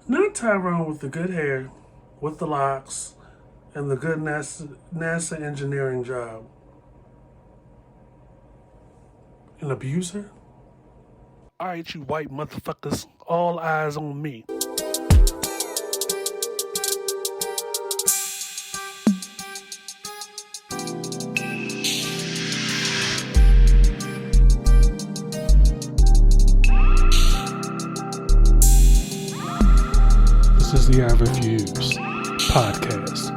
Not Tyrone with the good hair, with the locks, and the good NASA engineering job. An abuser? Alright, you white motherfuckers, all eyes on me. This is the I Refuse podcast.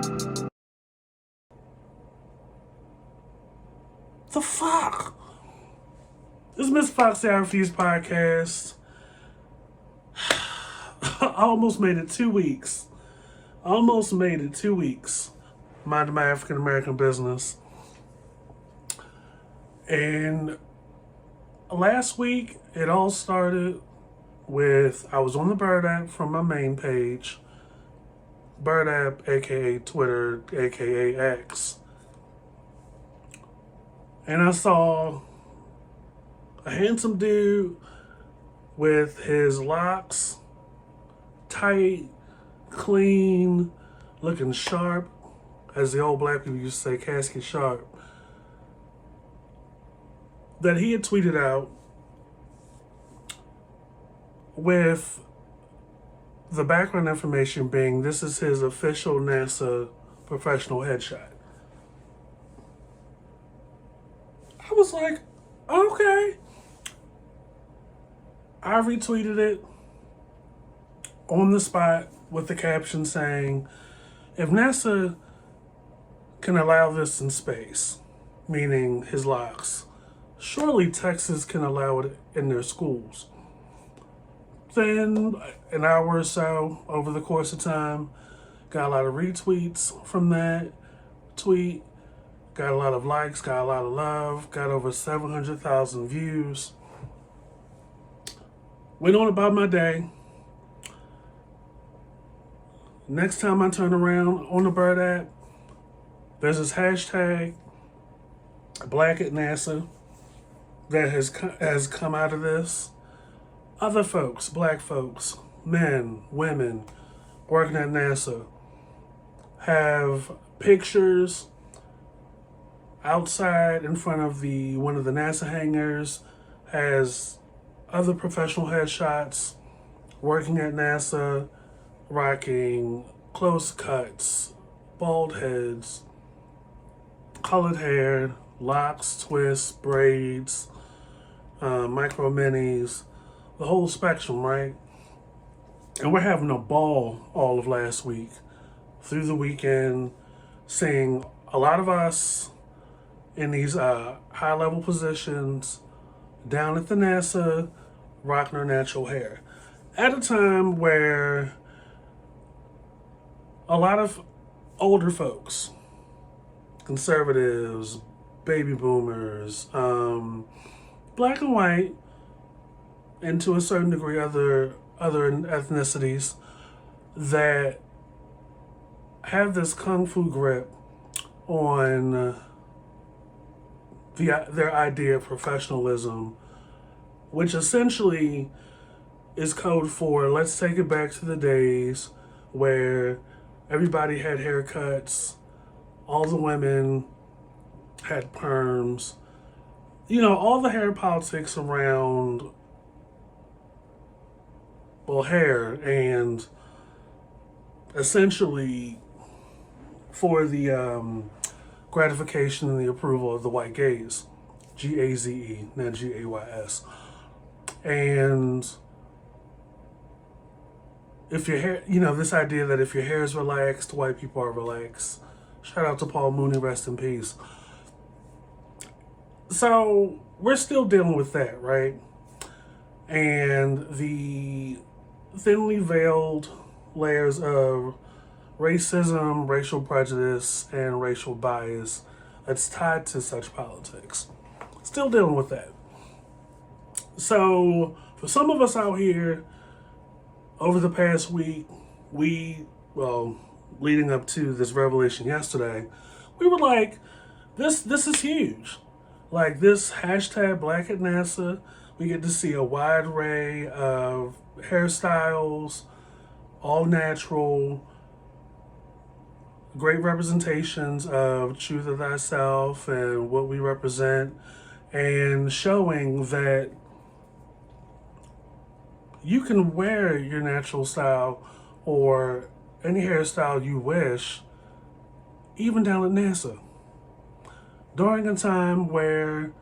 The fuck? This is Miss Fox, the I Refuse podcast. I almost made it 2 weeks. Minding my African American business. And last week, it all started with, I was on the Bird app from my main page. Bird app, aka Twitter, aka X. And I saw a handsome dude with his locks tight, clean, looking sharp, as the old black people used to say, casket sharp, that he had tweeted out with the background information being this is his official NASA professional headshot. I was like, okay. I retweeted it on the spot with the caption saying, if NASA can allow this in space, meaning his locks, surely Texas can allow it in their schools. Then, an hour or so over the course of time, got a lot of retweets from that tweet, got a lot of likes, got a lot of love, got over 700,000 views. Went on about my day. Next time I turn around on the Bird app, there's this hashtag, Black at NASA, that has come out of this. Other folks, black folks, men, women, working at NASA, have pictures outside in front of one of the NASA hangars, has other professional headshots, working at NASA, rocking close cuts, bald heads, colored hair, locks, twists, braids, micro minis, the whole spectrum, right? And we're having a ball all of last week, through the weekend, seeing a lot of us in these high-level positions down at the NASA, rocking our natural hair. At a time where a lot of older folks, conservatives, baby boomers, black and white, and to a certain degree other ethnicities that have this kung fu grip on their idea of professionalism, which essentially is code for let's take it back to the days where everybody had haircuts, all the women had perms, all the hair politics around, well, hair, and essentially for the gratification and the approval of the white gaze, G-A-Z-E, not G-A-Y-S. And if your hair, this idea that if your hair is relaxed, white people are relaxed. Shout out to Paul Mooney, rest in peace. So we're still dealing with that, right? And the thinly veiled layers of racism, racial prejudice, and racial bias that's tied to such politics. Still dealing with that. So for some of us out here, over the past week, leading up to this revelation yesterday, we were like, this is huge. Like this hashtag Black at NASA, we get to see a wide array of hairstyles, all natural, great representations of truth of thyself and what we represent, and showing that you can wear your natural style or any hairstyle you wish, even down at NASA. During a time where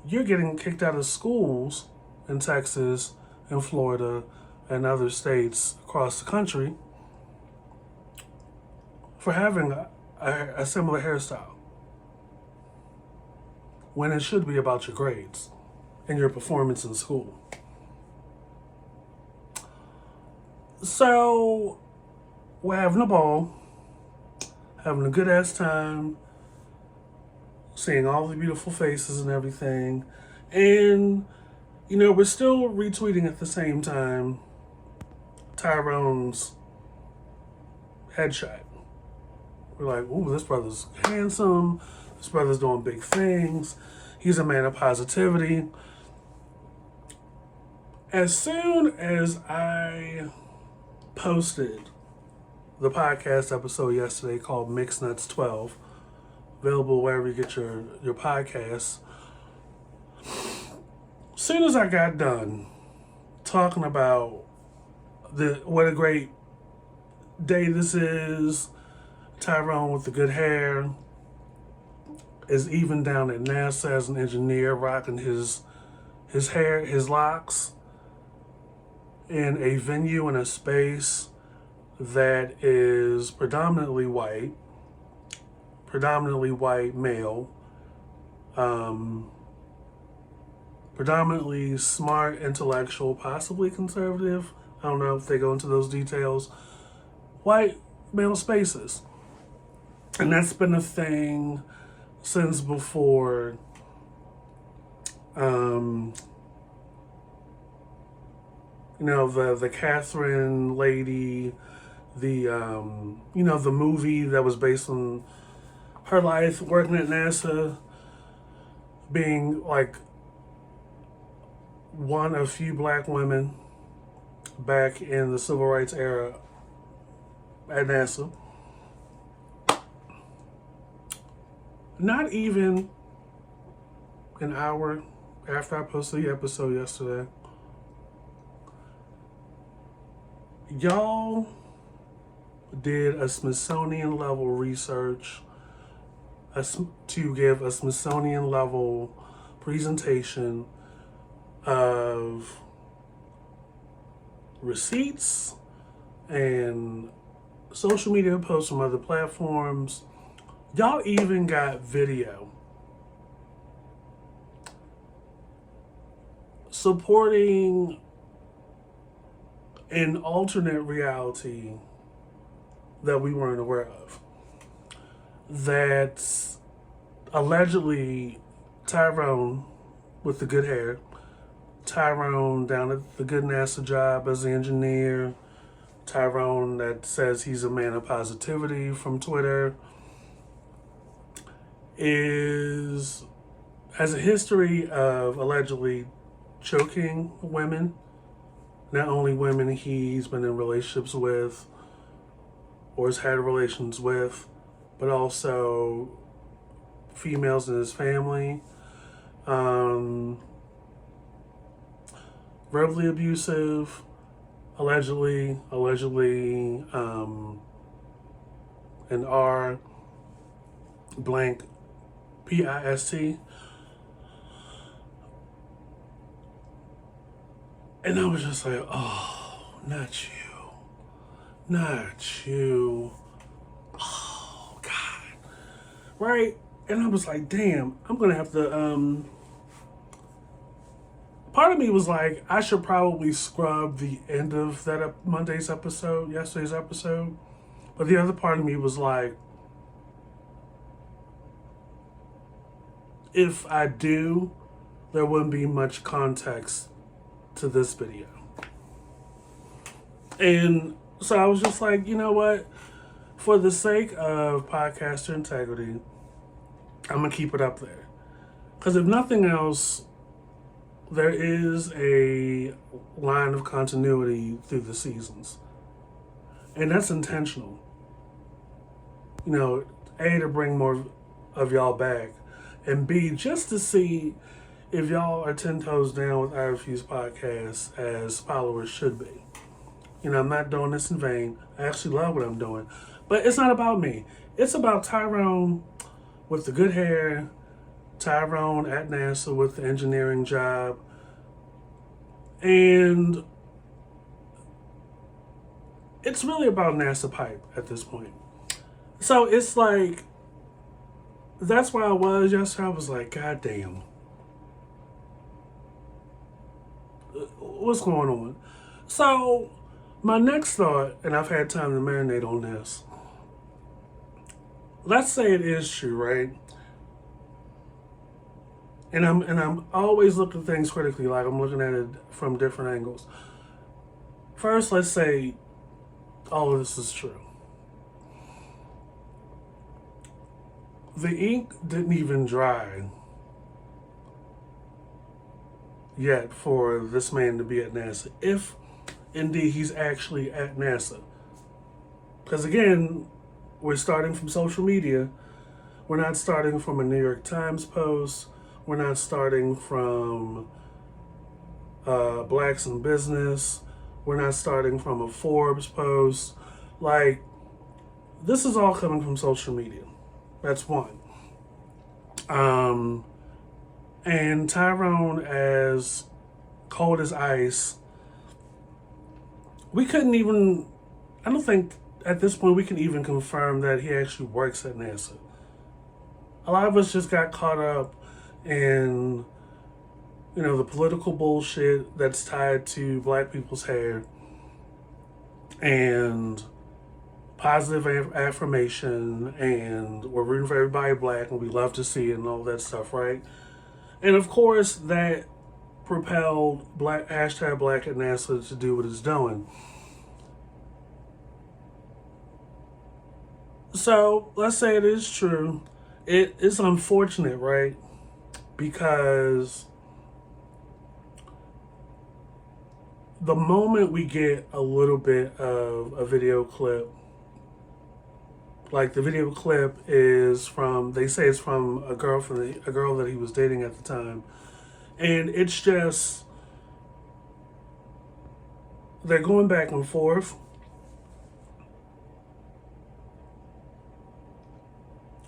you're getting kicked out of schools in Texas and Florida and other states across the country for having a similar hairstyle, when it should be about your grades and your performance in school. So we're having a ball, having a good ass time, seeing all the beautiful faces and everything. And, we're still retweeting at the same time Tyrone's headshot. We're like, ooh, this brother's handsome. This brother's doing big things. He's a man of positivity. As soon as I posted the podcast episode yesterday called Mixed Nuts 12, available wherever you get your podcasts, as soon as I got done talking about what a great day this is, Tyrone with the good hair is even down at NASA as an engineer, rocking his hair, his locks, in a venue in a space that is predominantly white male, predominantly smart, intellectual, possibly conservative. I don't know if they go into those details. White male spaces. And that's been a thing since before the Catherine lady, the movie that was based on her life working at NASA, being like one of few black women back in the civil rights era at NASA. Not even an hour after I posted the episode yesterday, y'all did a Smithsonian level research to give a Smithsonian level presentation of receipts and social media posts from other platforms. Y'all even got video supporting an alternate reality that we weren't aware of. That allegedly Tyrone with the good hair, Tyrone down at the good NASA job as an engineer, Tyrone that says he's a man of positivity from Twitter, has a history of allegedly choking women. Not only women he's been in relationships with or has had relations with, but also females in his family. Verbally abusive, allegedly, and R blank PIST. And I was just like, oh, not you. Oh, God. Right? And I was like, damn, I'm going to have to, part of me was like, I should probably scrub the end of that yesterday's episode. But the other part of me was like, if I do, there wouldn't be much context to this video. And so I was just like, you know what? For the sake of podcaster integrity, I'm going to keep it up there. Because if nothing else, there is a line of continuity through the seasons. And that's intentional. You know, A, to bring more of y'all back, and B, just to see if y'all are 10 toes down with I Refuse podcast as followers should be. You know, I'm not doing this in vain. I actually love what I'm doing. But it's not about me. It's about Tyrone with the good hair, Tyrone at NASA with the engineering job, and it's really about NASA pipe at this point. So it's like, that's where I was yesterday. I was like, God damn. What's going on? So my next thought, and I've had time to marinate on this. Let's say it is true, right? And I'm always looking at things critically, like I'm looking at it from different angles. First, let's say all of this is true. The ink didn't even dry yet for this man to be at NASA, if indeed he's actually at NASA. Because again, we're starting from social media. We're not starting from a New York Times post. We're not starting from Blacks in Business. We're not starting from a Forbes post. Like, this is all coming from social media. That's one. And Tyrone, as cold as ice, we couldn't even, I don't think at this point we can even confirm that he actually works at NASA. A lot of us just got caught up in, you know, the political bullshit that's tied to black people's hair and positive affirmation, and we're rooting for everybody black and we love to see it and all that stuff, right? And of course, that propelled Black at NASA to do what it's doing. So let's say it is true. It is unfortunate, right? Because the moment we get a little bit of a video clip, like the video clip is from, they say it's from a girl that he was dating at the time, and it's just, they're going back and forth.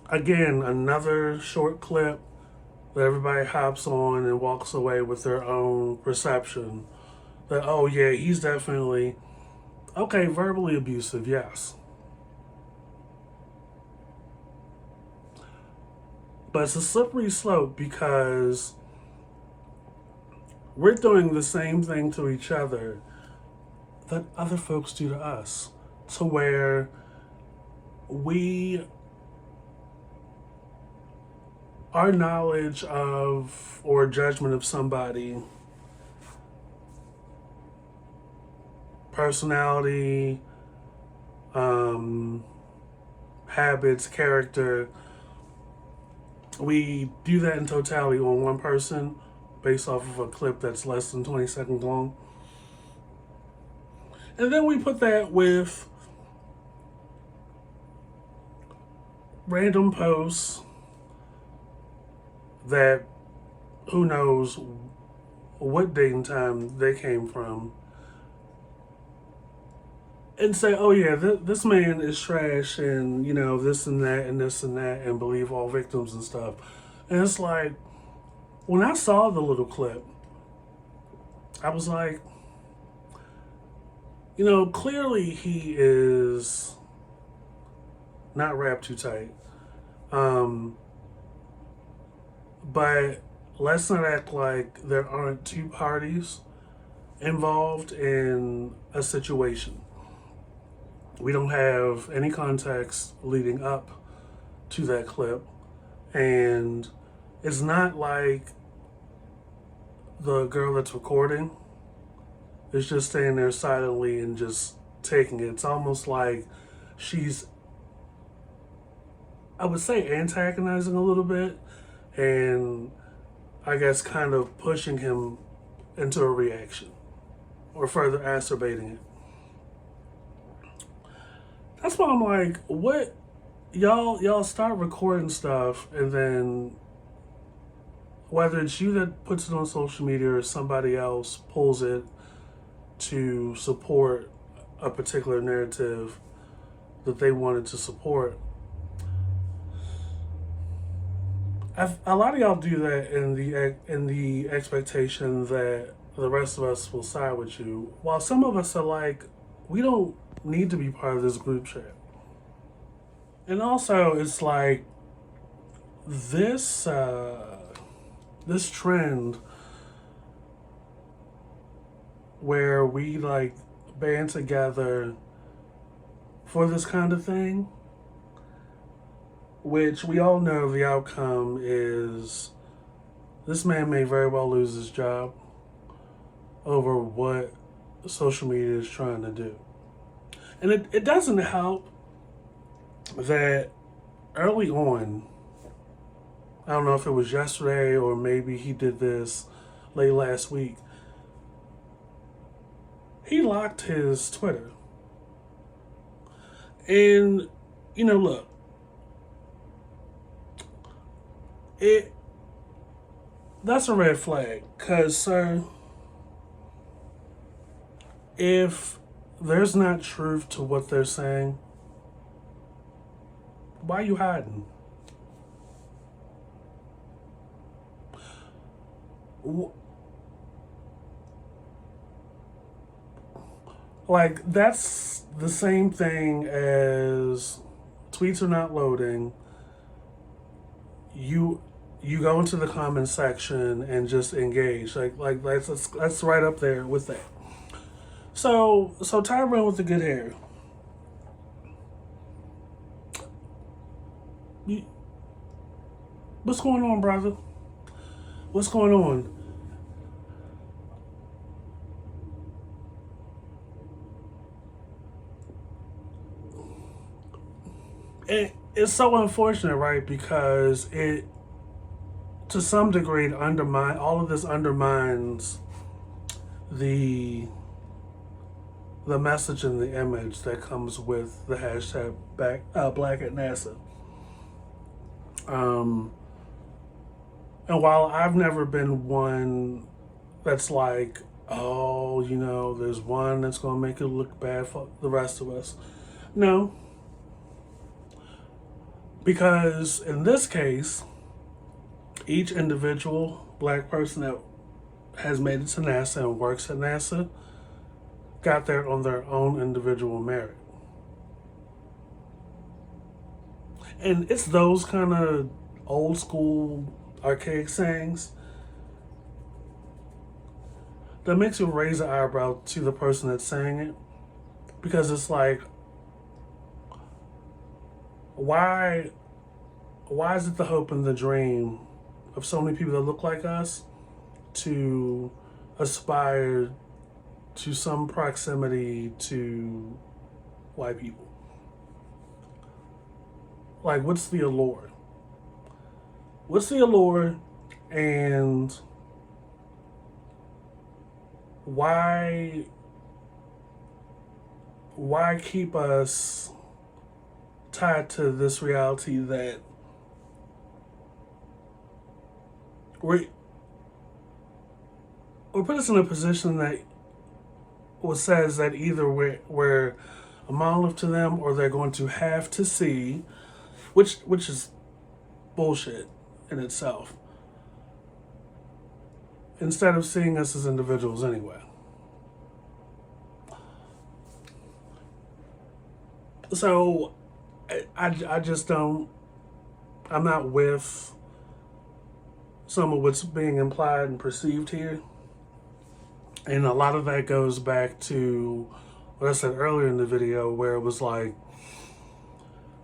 Again, another short clip that everybody hops on and walks away with their own perception that, oh yeah, he's definitely, okay, verbally abusive, yes. But it's a slippery slope because we're doing the same thing to each other that other folks do to us, to where our knowledge of or judgment of somebody, personality, habits, character, we do that in totality on one person based off of a clip that's less than 20 seconds long. And then we put that with random posts that who knows what date and time they came from, and say, oh yeah, this man is trash, and you know, this and that and this and that, and believe all victims and stuff. And it's like, when I saw the little clip, I was like, you know, clearly he is not wrapped too tight. But let's not act like there aren't two parties involved in a situation. We don't have any context leading up to that clip. And it's not like the girl that's recording is just staying there silently and just taking it. It's almost like she's, I would say, antagonizing a little bit, and I guess kind of pushing him into a reaction or further exacerbating it. That's why I'm like, what y'all start recording stuff, and then whether it's you that puts it on social media or somebody else pulls it to support a particular narrative that they wanted to support. A lot of y'all do that in the expectation that the rest of us will side with you, while some of us are like, we don't need to be part of this group chat. And also, it's like this this trend where we like band together for this kind of thing, which we all know the outcome is this man may very well lose his job over what social media is trying to do. And it doesn't help that early on, I don't know if it was yesterday or maybe he did this late last week, he locked his Twitter. And, you know, look, that's a red flag. Because, sir, if there's not truth to what they're saying, why are you hiding? Like, that's the same thing as tweets are not loading. You go into the comment section and just engage. Like that's right up there with that. So Tyrone with the good hair. What's going on, brother? What's going on? It's so unfortunate, right? Because it, to some degree, all of this undermines the message and the image that comes with the hashtag Black at NASA. And while I've never been one that's like, oh, you know, there's one that's going to make it look bad for the rest of us. No. Because in this case, each individual Black person that has made it to NASA and works at NASA got there on their own individual merit. And it's those kind of old school, archaic sayings that makes you raise an eyebrow to the person that's saying it. Because it's like, why is it the hope and the dream of so many people that look like us to aspire to some proximity to white people? Like, what's the allure? What's the allure, and why keep us tied to this reality that or put us in a position that says that either we're a monolith to them, or they're going to have to see, which is bullshit in itself, instead of seeing us as individuals anyway. So I just don't, I'm not with some of what's being implied and perceived here. And a lot of that goes back to what I said earlier in the video, where it was like,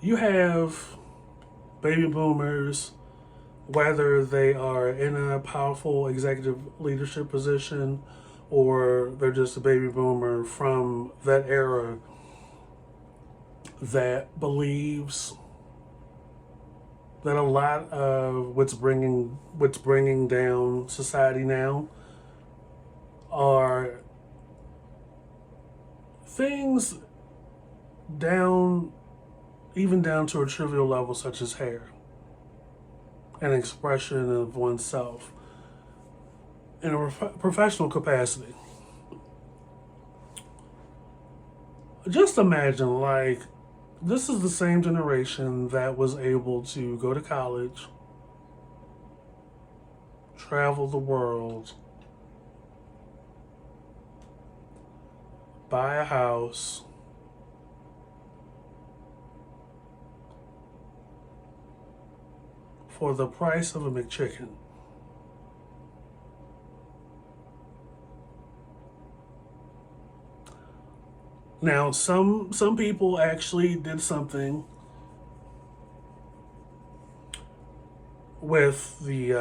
you have baby boomers, whether they are in a powerful executive leadership position or they're just a baby boomer from that era, that believes that a lot of what's bringing down society now are things down even down to a trivial level such as hair, an expression of oneself in a professional capacity. Just imagine, like, this is the same generation that was able to go to college, travel the world, buy a house, for the price of a McChicken. Now, some people actually did something with the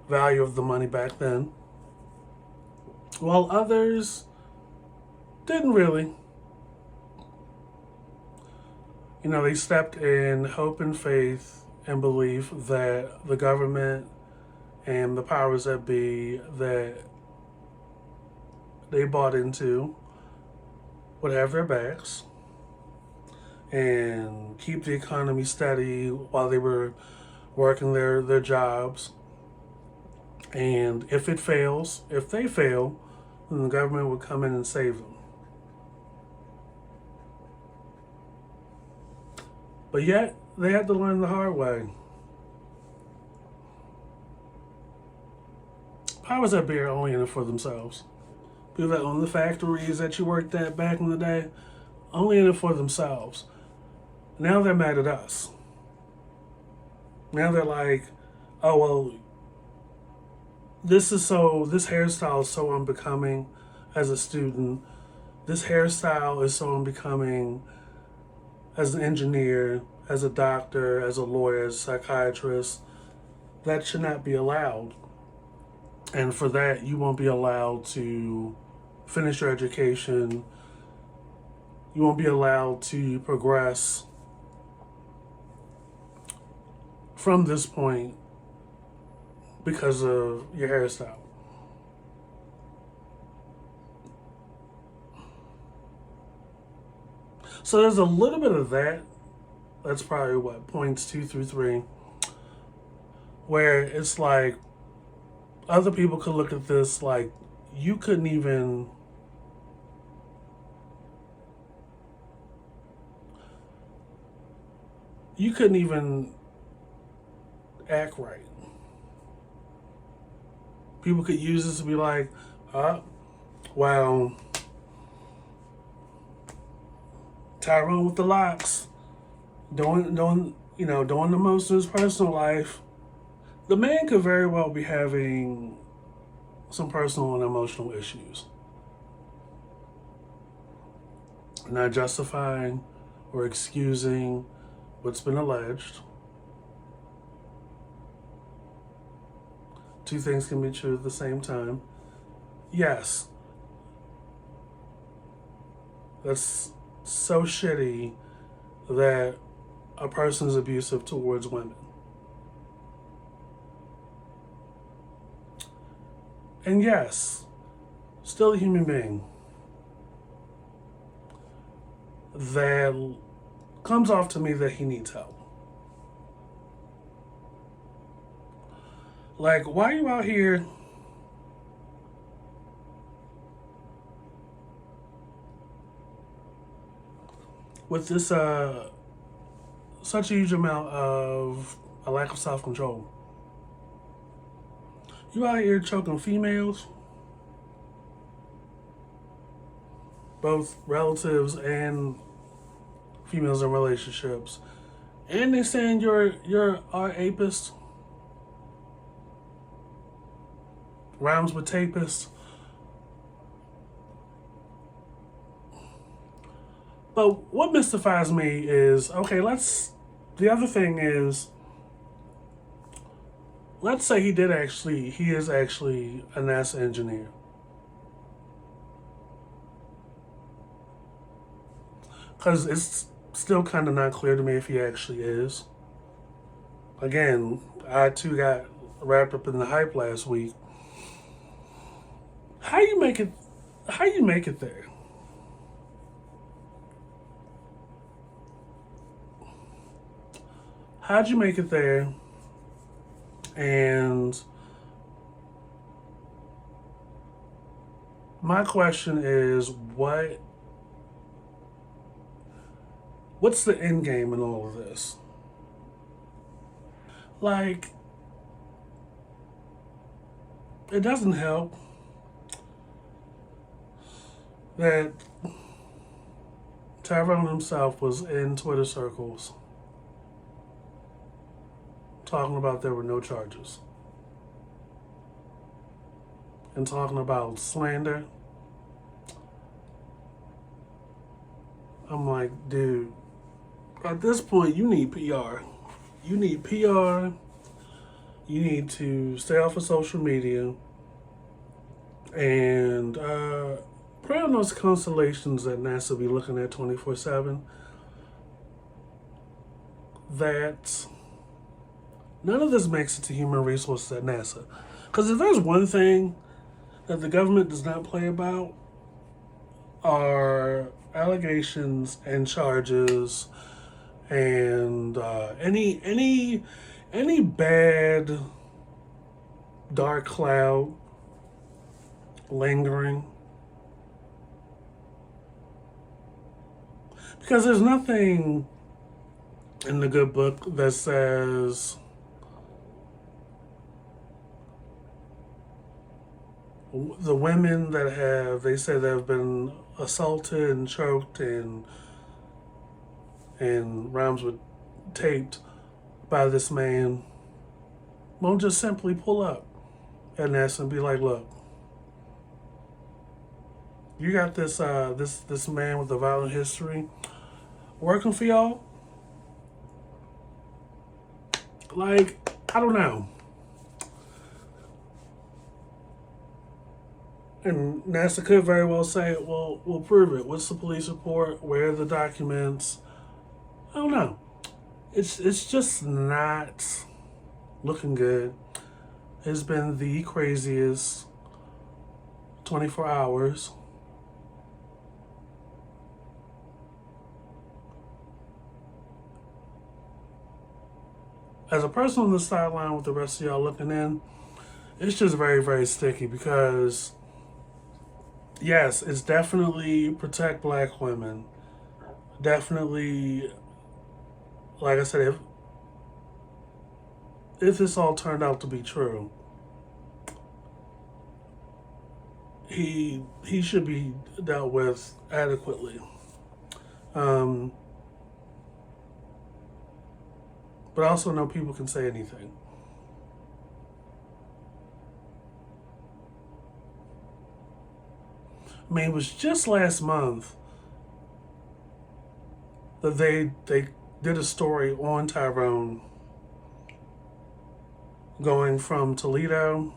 value of the money back then, while others didn't really. They stepped in hope and faith and belief that the government and the powers that be that they bought into would have their backs and keep the economy steady while they were working their jobs. And if it fails, if they fail, then the government would come in and save them. But yet, they had to learn the hard way. Powers that be are only in it for themselves. People that own the factories that you worked at back in the day, only in it for themselves. Now they're mad at us. Now they're like, oh, well, this hairstyle is so unbecoming as a student. This hairstyle is so unbecoming as an engineer, as a doctor, as a lawyer, as a psychiatrist. That should not be allowed. And for that, you won't be allowed to finish your education. You won't be allowed to progress from this point because of your hairstyle. So there's a little bit of that. That's probably what, points 2 through 3, where it's like other people could look at this like you couldn't even act right. People could use this to be like, well, Tyrone with the locks, doing the most in his personal life. The man could very well be having some personal and emotional issues. Not justifying or excusing what's been alleged. Two things can be true at the same time. Yes, that's so shitty that a person is abusive towards women. And yes, still a human being that comes off to me that he needs help. Like, why are you out here with this such a huge amount of a lack of self-control? You out here choking females, both relatives and females in relationships, and they saying you're our apist, rhymes with tapist. But what mystifies me is, the other thing is, let's say he is actually a NASA engineer. Because it's still kind of not clear to me if he actually is. Again, I too got wrapped up in the hype last week. How you make it there? how'd you make it there? And my question is, what's the end game in all of this? Like, it doesn't help that Tyrone himself was in Twitter circles talking about there were no charges and talking about slander. I'm like, dude, at this point, you need PR. You need PR. You need to stay off of social media and pray on those constellations that NASA be looking at 24/7. That none of this makes it to human resources at NASA. Because if there's one thing that the government does not play about, are allegations and charges and any bad dark cloud lingering. Because there's nothing in the good book that says the women that they say that have been assaulted and choked and rhymes with taped by this man won't just simply pull up at NASA and be like, look, you got this this man with a violent history working for y'all. Like, I don't know. And NASA could very well say, well, we'll prove it. What's the police report? Where are the documents? I don't know. It's just not looking good. It's been the craziest 24 hours. As a person on the sideline with the rest of y'all looking in, it's just very, very sticky because, yes, it's definitely protect black women. Definitely, like I said, if this all turned out to be true, he should be dealt with adequately. Um, but I also know people can say anything. I mean, it was just last month that they did a story on Tyrone going from Toledo,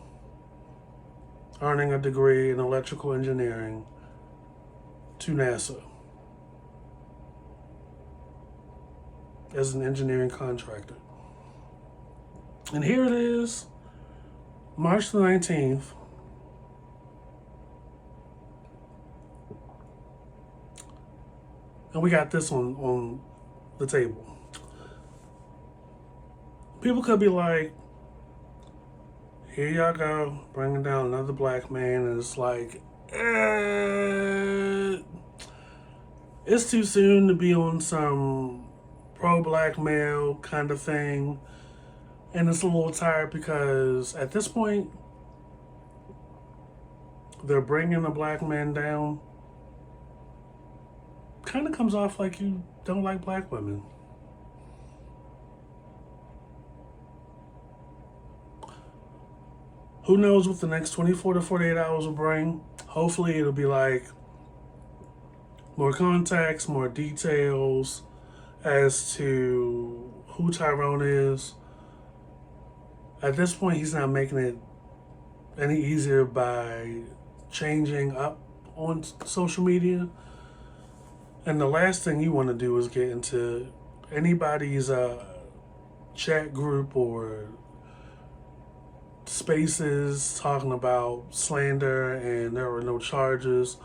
earning a degree in electrical engineering, to NASA as an engineering contractor. And here it is, March the 19th. And we got this on the table. People could be like, here y'all go, bringing down another black man. And it's like, it's too soon to be on some pro-black male kind of thing. And it's a little tired because at this point, they're bringing a black man down. Kind of comes off like you don't like black women. Who knows what the next 24 to 48 hours will bring? Hopefully it'll be like more contacts, more details as to who Tyrone is. At this point, he's not making it any easier by changing up on social media. And the last thing you want to do is get into anybody's chat group or spaces talking about slander and there were no charges.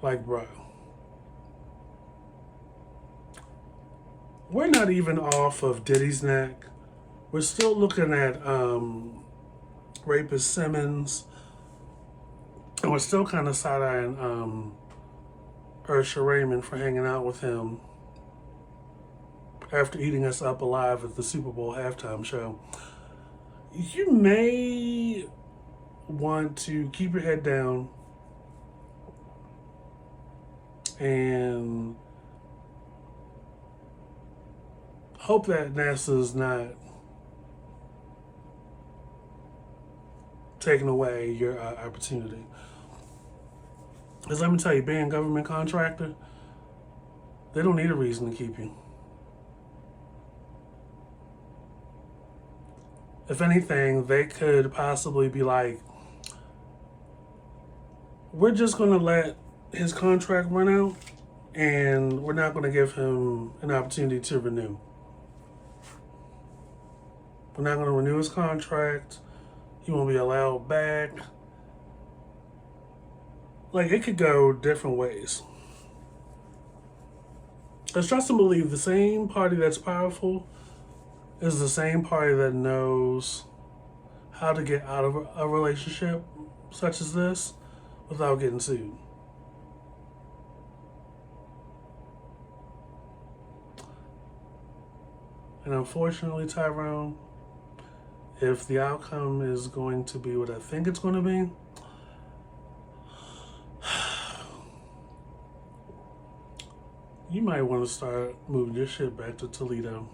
Like, bro. we're not even off of Diddy's neck. We're still looking at rapist Simmons, and we're still kind of side-eyeing Ursha Raymond for hanging out with him after eating us up alive at the Super Bowl halftime show. You may want to keep your head down and hope that NASA's not taking away your opportunity. Because let me tell you, being a government contractor, they don't need a reason to keep you. If anything, they could possibly be like, we're just going to let his contract run out and we're not going to give him an opportunity to renew. We're not going to renew his contract. He won't be allowed back. Like, it could go different ways. Because trust and believe, the same party that's powerful is the same party that knows how to get out of a relationship such as this without getting sued. And unfortunately, Tyrone, if the outcome is going to be what I think it's going to be, you might want to start moving your shit back to Toledo.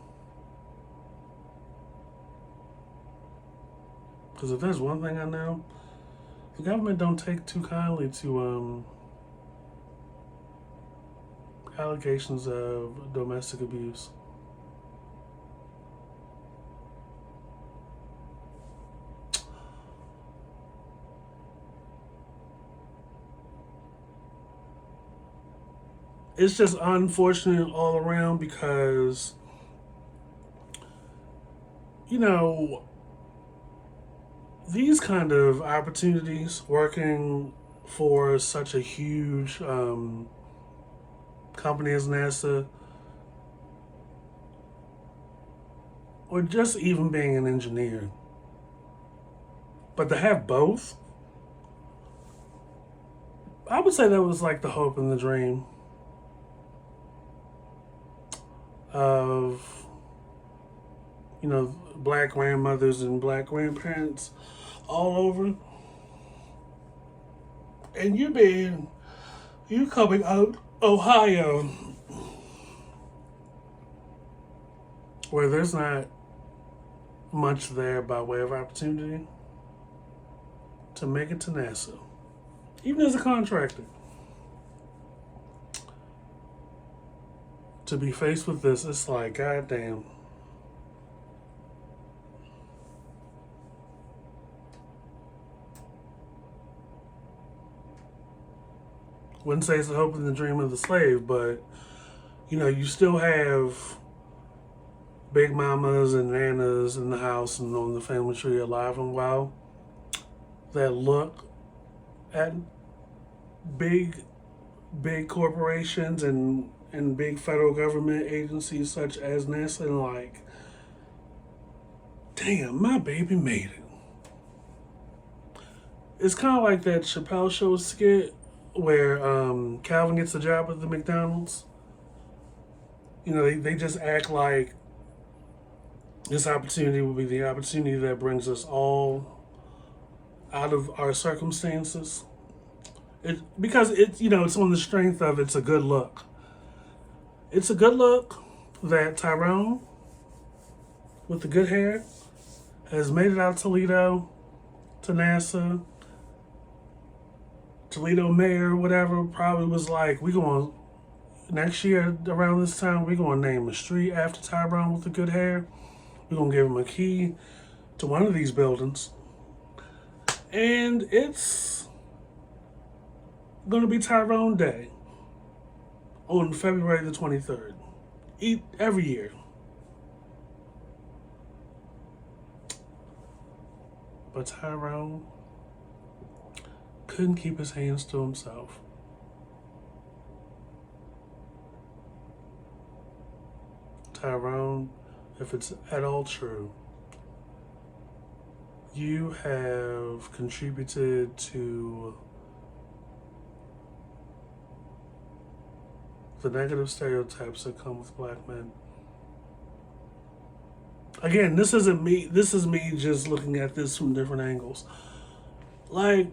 Because if there's one thing I know, the government don't take too kindly to allegations of domestic abuse. It's just unfortunate all around because, you know, these kind of opportunities working for such a huge company as NASA, or just even being an engineer, but to have both, I would say that was like the hope and the dream of, you know, black grandmothers and black grandparents all over. And you coming out Ohio, where there's not much there by way of opportunity to make it to NASA, even as a contractor. To be faced with this, it's like, goddamn. Wouldn't say it's the hope and the dream of the slave, but, you know, you still have big mamas and nanas in the house and on the family tree alive and well that look at big corporations and big federal government agencies such as NASA and like, damn, my baby made it. It's kind of like that Chappelle Show skit where Calvin gets a job at the McDonald's. You know, they just act like this opportunity will be the opportunity that brings us all out of our circumstances. Because it's, you know, it's on the strength of it's a good look. It's a good look that Tyrone, with the good hair, has made it out Toledo to NASA. Toledo mayor, whatever, probably was like, we going next year around this time, we're going to name a street after Tyrone with the good hair. We're going to give him a key to one of these buildings. And it's going to be Tyrone Day on February the 23rd. Every year. But Tyrone couldn't keep his hands to himself. Tyrone, if it's at all true, you have contributed to the negative stereotypes that come with black men. Again, this isn't me. This is me just looking at this from different angles. Like,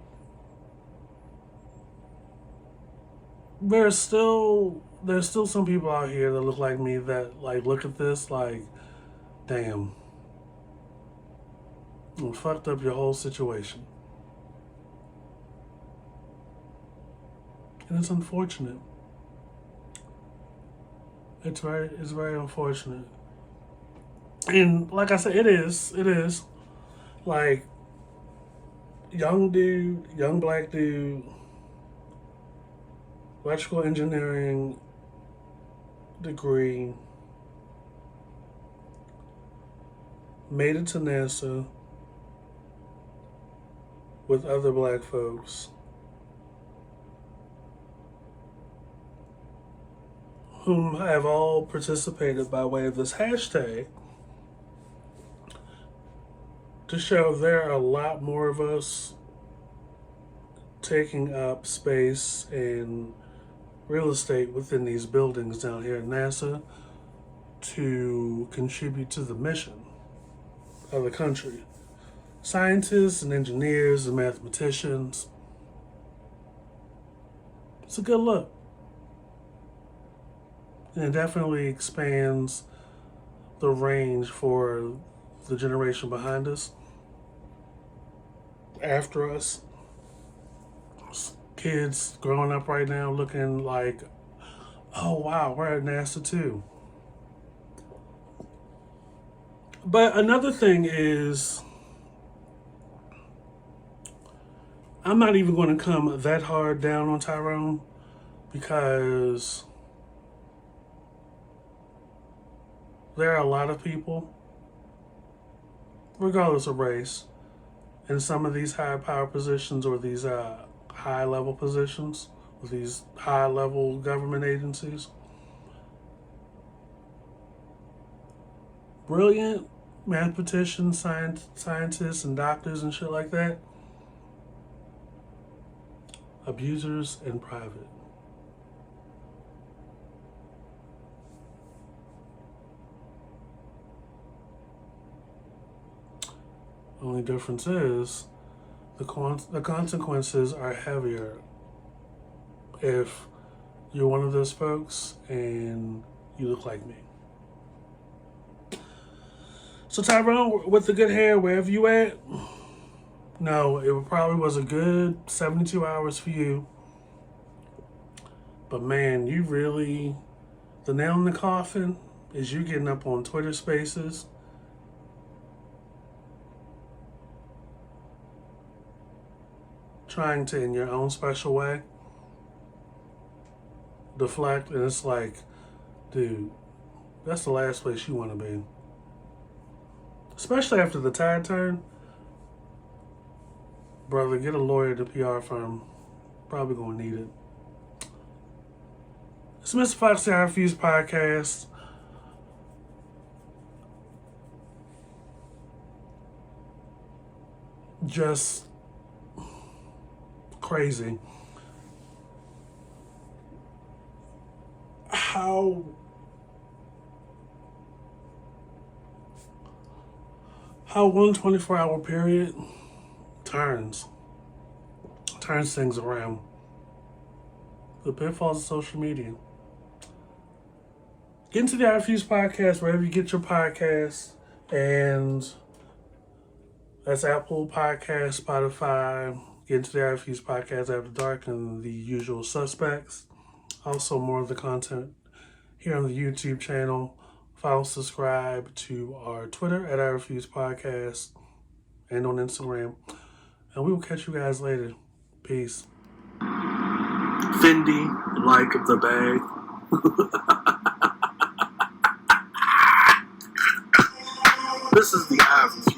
there's still some people out here that look like me that like look at this like, damn, you fucked up your whole situation, and it's unfortunate. It's very unfortunate. And like I said, it is like young black dude, electrical engineering degree, made it to NASA with other black folks whom have all participated by way of this hashtag to show there are a lot more of us taking up space and real estate within these buildings down here at NASA to contribute to the mission of the country. Scientists and engineers and mathematicians. It's a good look. And it definitely expands the range for the generation behind us, after us. Kids growing up right now looking like, oh wow, we're at NASA too. But another thing is, I'm not even going to come that hard down on Tyrone because there are a lot of people, regardless of race, in some of these high power positions or these high level positions with these high level government agencies. Brilliant mathematicians, scientists, and doctors and shit like that. Abusers in private. Only difference is the consequences are heavier if you're one of those folks and you look like me. So Tyrone, with the good hair, wherever you at, no, it probably was a good 72 hours for you. But man, you really, the nail in the coffin is you getting up on Twitter Spaces, trying to, in your own special way, deflect. And it's like, dude, that's the last place you want to be. Especially after the tide turn. Brother, get a lawyer at the PR firm. Probably gonna need it. It's Mr. Fox I Refuse podcast. Just crazy. How one 24-hour period turns things around. The pitfalls of social media. Get into the I Refuse podcast wherever you get your podcasts, and that's Apple Podcasts, Spotify. Get into the I Refuse podcast After Dark and the usual suspects. Also, more of the content here on the YouTube channel. Follow, subscribe to our Twitter at I Refuse Podcast and on Instagram. And we will catch you guys later. Peace. Fendi, like the bag. This is the I Refuse